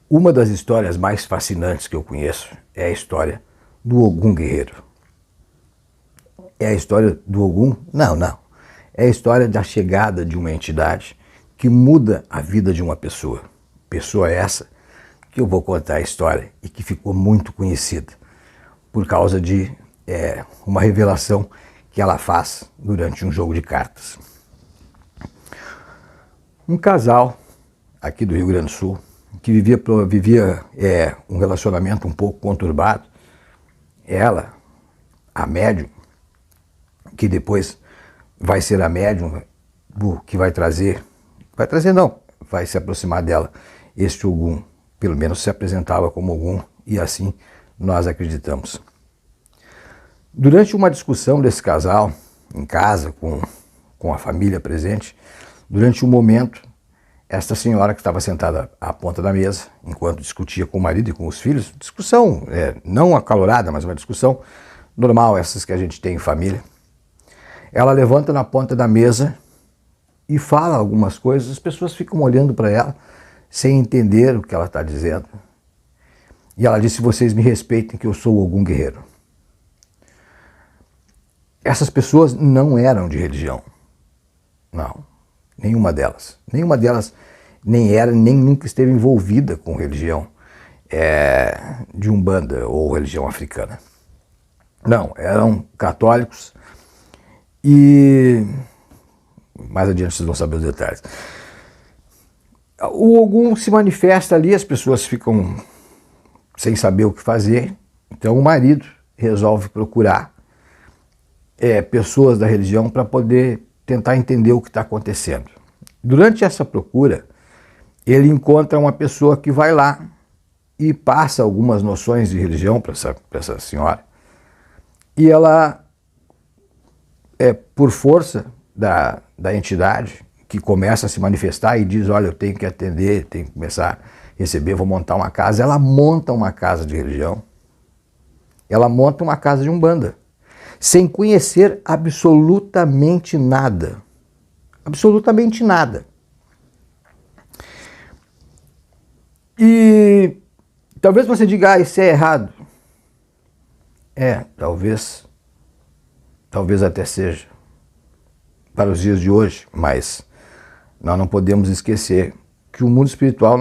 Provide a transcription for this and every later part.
Uma das histórias mais fascinantes que eu conheço é a história do Ogum Guerreiro. É a história do Ogum? Não. É a história da chegada de uma entidade que muda a vida de uma pessoa. Pessoa essa que eu vou contar a história e que ficou muito conhecida por causa de uma revelação que ela faz durante um jogo de cartas. Um casal aqui do Rio Grande do Sul que vivia um relacionamento um pouco conturbado. Ela, a médium, que depois vai ser a médium que vai se aproximar dela, este Ogum, pelo menos se apresentava como Ogum, e assim nós acreditamos. Durante uma discussão desse casal, em casa, com a família presente, durante um momento, esta senhora que estava sentada à ponta da mesa, enquanto discutia com o marido e com os filhos, discussão não acalorada, mas uma discussão normal, essas que a gente tem em família, ela levanta na ponta da mesa e fala algumas coisas, as pessoas ficam olhando para ela sem entender o que ela está dizendo. E ela disse: vocês me respeitem que eu sou o Ogum Guerreiro. Essas pessoas não eram de religião. Não, nenhuma delas. Nenhuma delas nem era, nem nunca esteve envolvida com religião de Umbanda ou religião africana. Não, eram católicos e mais adiante vocês vão saber os detalhes. O Ogum se manifesta ali, as pessoas ficam sem saber o que fazer, então o marido resolve procurar pessoas da religião para poder tentar entender o que está acontecendo. Durante essa procura, ele encontra uma pessoa que vai lá e passa algumas noções de religião para essa senhora. E ela, por força da entidade, que começa a se manifestar e diz: olha, eu tenho que atender, tenho que começar a receber, vou montar uma casa. Ela monta uma casa de religião, ela monta uma casa de Umbanda, sem conhecer absolutamente nada. Absolutamente nada. E talvez você diga: isso é errado. Talvez até seja para os dias de hoje, mas nós não podemos esquecer que o mundo espiritual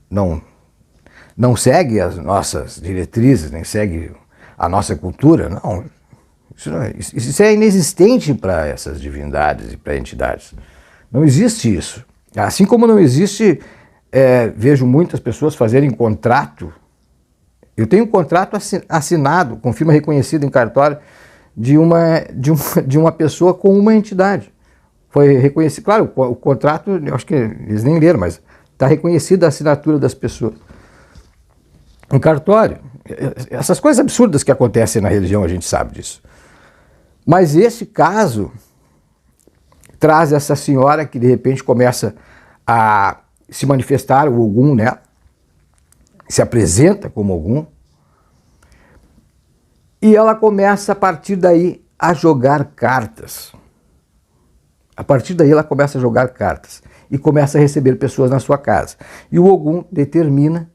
não segue as nossas diretrizes, nem segue a nossa cultura. Não, isso é inexistente para essas divindades e para entidades. Não existe isso. Assim como não existe, vejo muitas pessoas fazerem contrato. Eu tenho um contrato assinado, com firma reconhecida em cartório, de uma pessoa com uma entidade. Foi reconhecido, claro, o contrato, eu acho que eles nem leram, mas está reconhecida a assinatura das pessoas. Um cartório. Essas coisas absurdas que acontecem na religião, a gente sabe disso. Mas esse caso traz essa senhora que de repente começa a se manifestar, o Ogum nela, se apresenta como Ogum, e ela começa a partir daí a jogar cartas. A partir daí ela começa a jogar cartas e começa a receber pessoas na sua casa. E o Ogum determina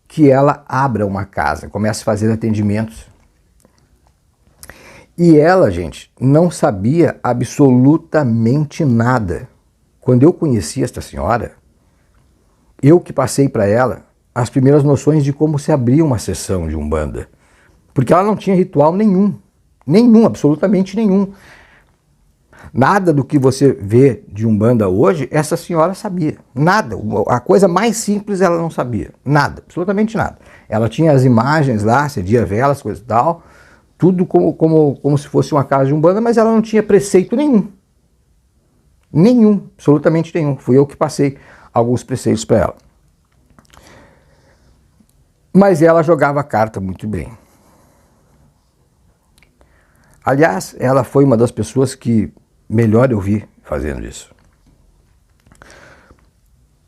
que ela abra uma casa, comece a fazer atendimentos. E ela, gente, não sabia absolutamente nada. Quando eu conheci esta senhora, eu que passei para ela as primeiras noções de como se abria uma sessão de Umbanda. Porque ela não tinha ritual nenhum, absolutamente nenhum. Nada do que você vê de Umbanda hoje, essa senhora sabia. Nada. A coisa mais simples ela não sabia. Nada, absolutamente nada. Ela tinha as imagens lá, acendia velas, coisa e tal, tudo como se fosse uma casa de Umbanda, mas ela não tinha preceito nenhum. Nenhum, absolutamente nenhum. Fui eu que passei alguns preceitos para ela. Mas ela jogava carta muito bem. Aliás, ela foi uma das pessoas que melhor eu vi fazendo isso.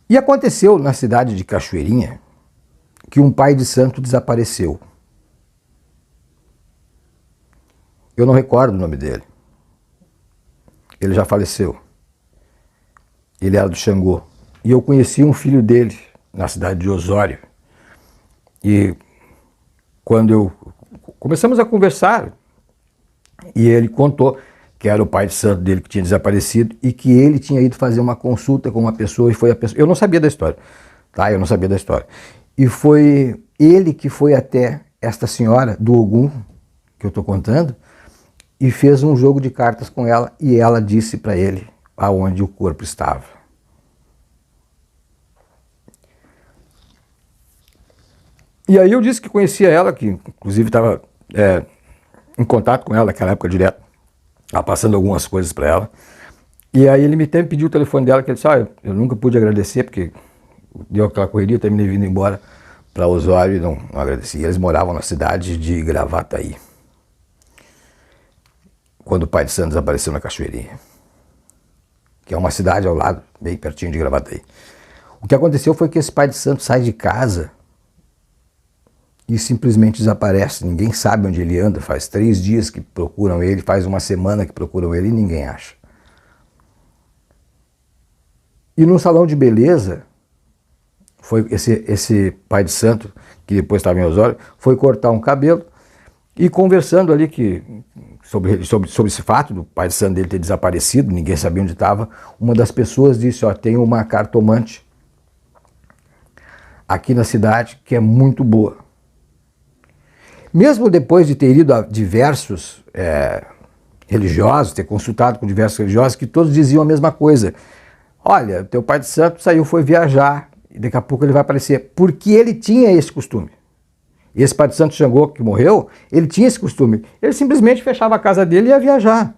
E aconteceu na cidade de Cachoeirinha que um pai de santo desapareceu. Eu não recordo o nome dele. Ele já faleceu. Ele era do Xangô. E eu conheci um filho dele na cidade de Osório. E quando começamos a conversar, e ele contou que era o pai de santo dele que tinha desaparecido e que ele tinha ido fazer uma consulta com uma pessoa e foi a pessoa... Eu não sabia da história, tá? Eu não sabia da história. E foi ele que foi até esta senhora do Ogum, que eu estou contando, e fez um jogo de cartas com ela e ela disse para ele aonde o corpo estava. E aí eu disse que conhecia ela, que inclusive estava em contato com ela naquela época direto, passando algumas coisas para ela. E aí ele me pediu o telefone dela, que ele disse, eu nunca pude agradecer, porque deu aquela correria, eu terminei vindo embora para Osório e não agradeci. E eles moravam na cidade de Gravataí, quando o pai de santo desapareceu na Cachoeirinha, que é uma cidade ao lado, bem pertinho de Gravataí. O que aconteceu foi que esse pai de santo sai de casa e simplesmente desaparece, ninguém sabe onde ele anda, faz 3 dias que procuram ele, faz uma semana que procuram ele e ninguém acha. E no salão de beleza, foi esse pai de santo, que depois estava em Osório, foi cortar um cabelo e conversando ali sobre esse fato do pai de santo dele ter desaparecido, ninguém sabia onde estava, uma das pessoas disse, tem uma cartomante aqui na cidade que é muito boa. Mesmo depois de ter ido a diversos religiosos, ter consultado com diversos religiosos, que todos diziam a mesma coisa. Olha, teu pai de santo saiu, foi viajar, e daqui a pouco ele vai aparecer. Porque ele tinha esse costume. Esse pai de santo Xangô que morreu, ele tinha esse costume. Ele simplesmente fechava a casa dele e ia viajar.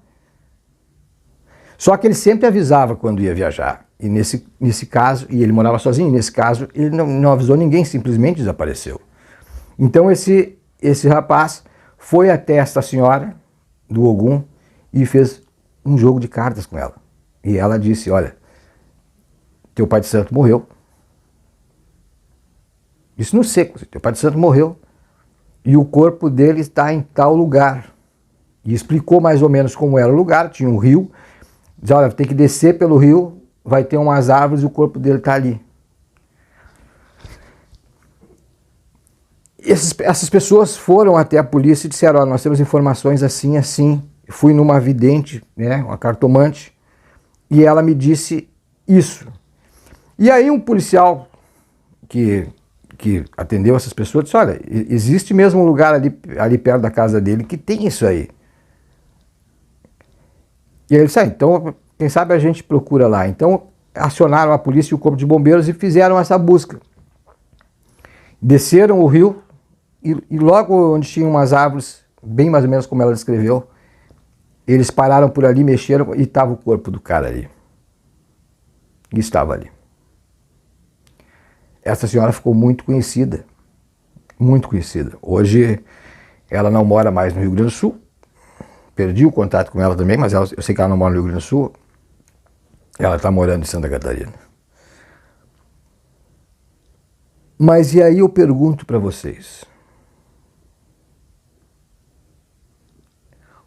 Só que ele sempre avisava quando ia viajar. E nesse caso, e ele morava sozinho, nesse caso, ele não avisou ninguém, simplesmente desapareceu. Então esse rapaz foi até esta senhora do Ogum e fez um jogo de cartas com ela. E ela disse, olha, teu pai de santo morreu. Isso no seco, teu pai de santo morreu e o corpo dele está em tal lugar. E explicou mais ou menos como era o lugar, tinha um rio. Diz, olha, tem que descer pelo rio, vai ter umas árvores e o corpo dele está ali. Essas pessoas foram até a polícia e disseram, olha, nós temos informações assim, assim. Fui numa vidente, uma cartomante, e ela me disse isso. E aí um policial que atendeu essas pessoas disse, olha, existe mesmo um lugar ali perto da casa dele que tem isso aí. E aí ele disse, então quem sabe a gente procura lá. Então acionaram a polícia e o corpo de bombeiros e fizeram essa busca. Desceram o rio e logo onde tinha umas árvores, bem mais ou menos como ela descreveu, eles pararam por ali, mexeram e estava o corpo do cara ali. E estava ali. Essa senhora ficou muito conhecida. Muito conhecida. Hoje ela não mora mais no Rio Grande do Sul. Perdi o contato com ela também, mas eu sei que ela não mora no Rio Grande do Sul. Ela está morando em Santa Catarina. Mas e aí eu pergunto para vocês.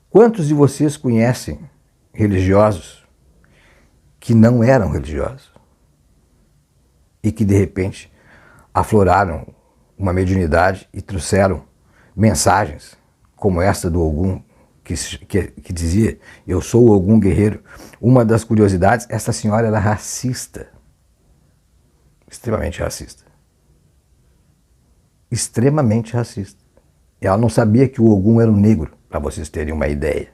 Quantos de vocês conhecem religiosos que não eram religiosos e que de repente afloraram uma mediunidade e trouxeram mensagens como esta do Ogum, que dizia, eu sou o Ogum guerreiro. Uma das curiosidades, essa senhora era racista, extremamente racista. Extremamente racista. E ela não sabia que o Ogum era um negro, para vocês terem uma ideia.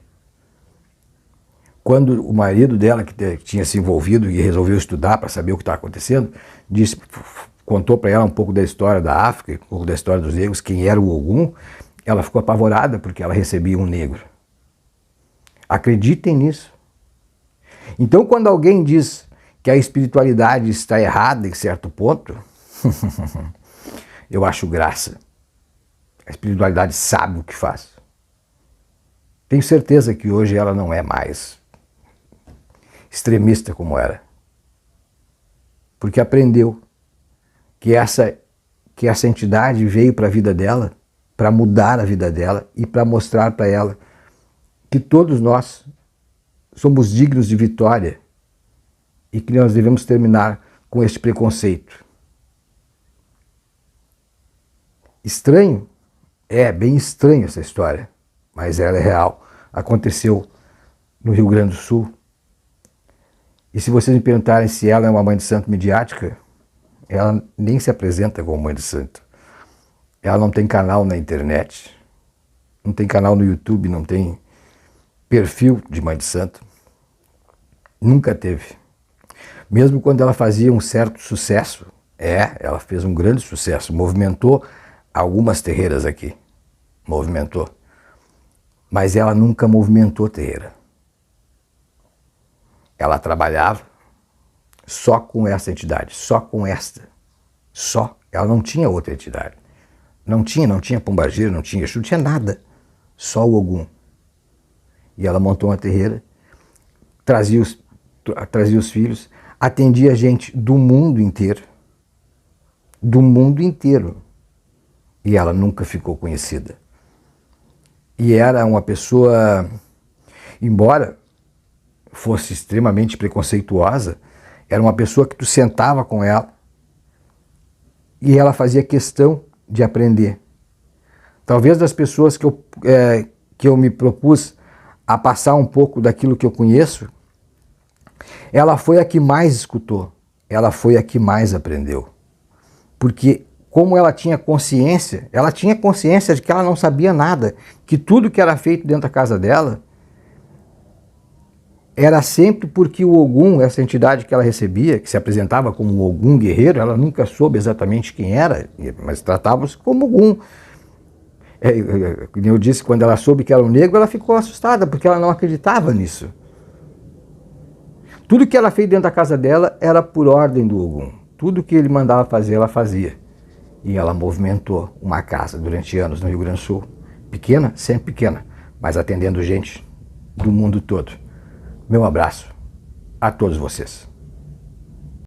Quando o marido dela, que tinha se envolvido e resolveu estudar para saber o que estava acontecendo, contou para ela um pouco da história da África, um pouco da história dos negros, quem era o Ogum, ela ficou apavorada porque ela recebia um negro. Acreditem nisso. Então, quando alguém diz que a espiritualidade está errada em certo ponto, eu acho graça. A espiritualidade sabe o que faz. Tenho certeza que hoje ela não é mais extremista como era. Porque aprendeu que essa entidade veio para a vida dela, para mudar a vida dela e para mostrar para ela que todos nós somos dignos de vitória e que nós devemos terminar com este preconceito. Estranho? É, bem estranho essa história, mas ela é real. Aconteceu no Rio Grande do Sul. E se vocês me perguntarem se ela é uma mãe de santo midiática, ela nem se apresenta como mãe de santo. Ela não tem canal na internet, não tem canal no YouTube, não tem perfil de mãe de santo. Nunca teve. Mesmo quando ela fazia um certo sucesso, ela fez um grande sucesso, movimentou algumas terreiras aqui, movimentou. Mas ela nunca movimentou terreira. Ela trabalhava só com essa entidade, só com esta. Só. Ela não tinha outra entidade. Não tinha pombagira, não tinha Exu, não tinha nada. Só o Ogum. E ela montou uma terreira, trazia os filhos, atendia gente do mundo inteiro. Do mundo inteiro. E ela nunca ficou conhecida. E era uma pessoa, embora fosse extremamente preconceituosa, era uma pessoa que tu sentava com ela e ela fazia questão de aprender. Talvez das pessoas que eu me propus a passar um pouco daquilo que eu conheço, ela foi a que mais escutou, ela foi a que mais aprendeu. Porque como ela tinha consciência de que ela não sabia nada, que tudo que era feito dentro da casa dela era sempre porque o Ogum, essa entidade que ela recebia, que se apresentava como um Ogum guerreiro, ela nunca soube exatamente quem era, mas tratava-se como Ogum. Como eu disse, quando ela soube que era um negro, ela ficou assustada, porque ela não acreditava nisso. Tudo que ela fez dentro da casa dela era por ordem do Ogum. Tudo que ele mandava fazer, ela fazia. E ela movimentou uma casa durante anos no Rio Grande do Sul. Pequena, sempre pequena, mas atendendo gente do mundo todo. Meu abraço a todos vocês.